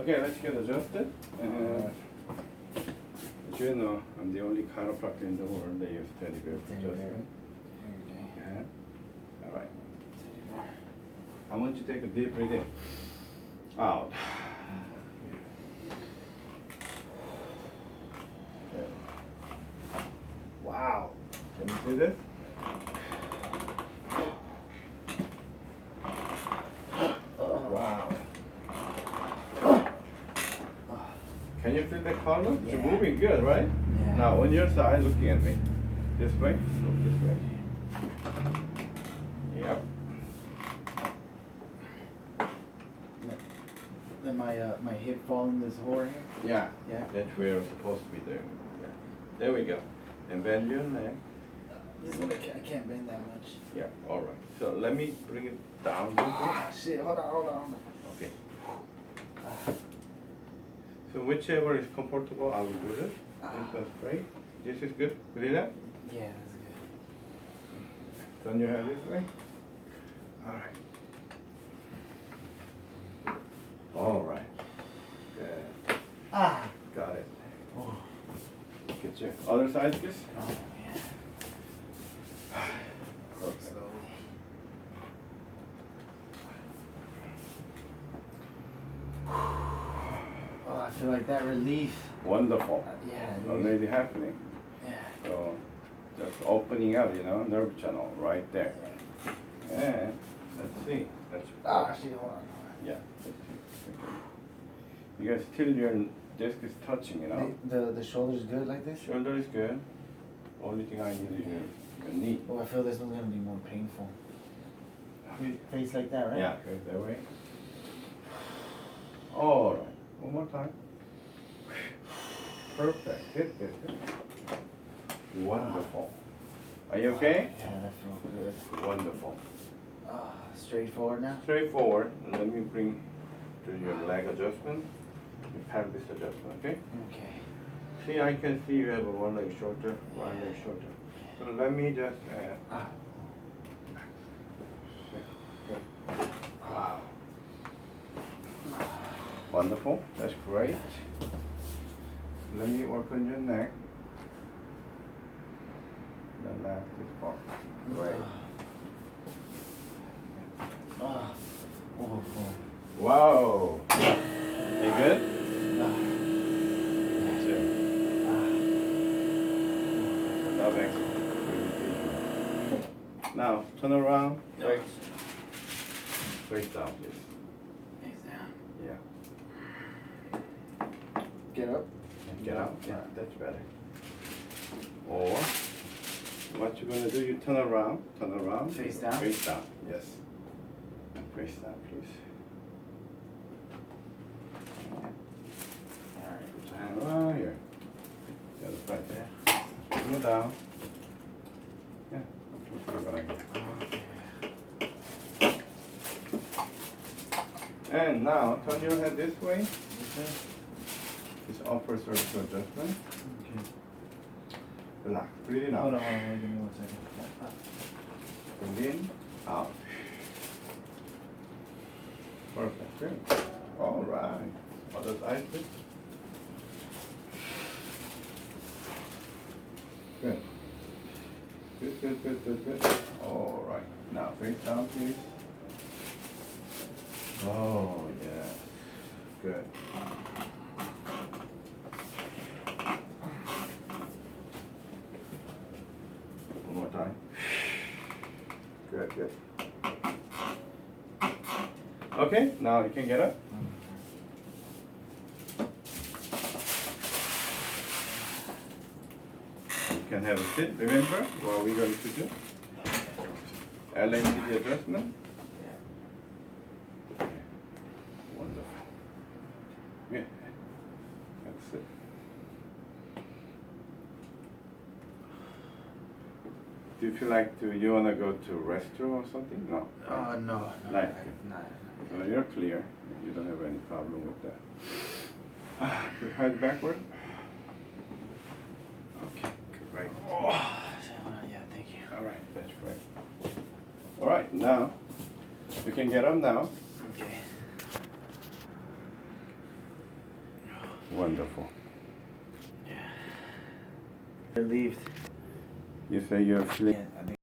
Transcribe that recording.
Okay, let's get adjusted. As you know, I'm the only chiropractor in the world that use teddy bear for adjustment. Okay. All right. I want you to take a deep breath in. Out. Okay. Wow. Can you see this? Wow. Can you feel the color? Yeah. It's moving good, right? Yeah. Now on your side, looking at me. This way. Look this way. Yep. Then my hip falling this hole here. Yeah. Yeah. That's where it's supposed to be there. Yeah. There we go. And bend your neck. This one I can't bend that much. Yeah. All right. So let me bring it down a little bit. Ah, shit, hold on. Okay. So whichever is comfortable, I will do this. That's great. This is good. Breathe out. Yeah, that's good. Turn your head this way. All right. All right. Good. Ah. Got it. Oh. Get your other side, please. Oh, yeah. Perfect. Slowly. Oh, I feel like that relief. Wonderful. Yeah. Already happening. Yeah. So just opening up, nerve channel right there. And let's see. Ah, shit, hold on. Yeah. Let's see. Okay. Because still your disc is touching, The shoulder's good like this? Shoulder is good. Only thing I need is your knee. Oh, I feel this one's gonna be more painful. Face like that, right? Yeah, go that way. All right. One more time. Perfect. Good. Wonderful. Are you okay? Yeah, that feels good. Wonderful. Straightforward now? Straightforward. Let me bring to your leg adjustment. Your pelvis adjustment, okay? Okay. See, I can see you have one leg shorter, one leg shorter. So let me just Wow. Wonderful. That's great. Let me work on your neck. The left is part. Great. Wow. You good? That's it. That's excellent. Now, turn around. Face down, please. Face down. Yeah. Get up. Get out. Yeah, that's better. Or, what you're going to do, you turn around. Face down? Face down, yes. Face down, please. Alright. Put your hand right here. The other side there. Go down. Yeah. We're gonna get. And now, turn your head this way. This upper cervical adjustment. Okay. Relax. Breathe in out. Hold on, give me 1 second. Breathe in, out. Perfect. Good. All right. Other side, please. Good. Good. All right. Now face down, please. Oh, yeah. Good. One more time. Good. Okay, now you can get up. You can have a sit. Remember what we're going to do? LNCD adjustment. Wonderful. Yeah. That's it. Do you feel like you want to go to restroom or something? No. No. Like, No. so you're clear. You don't have any problem with that. Your head backward. Okay, great. Yeah, thank you. All right, that's great. All right, now you can get up now. Okay. Wonderful. Relieved. You say you're feeling. Yeah, I think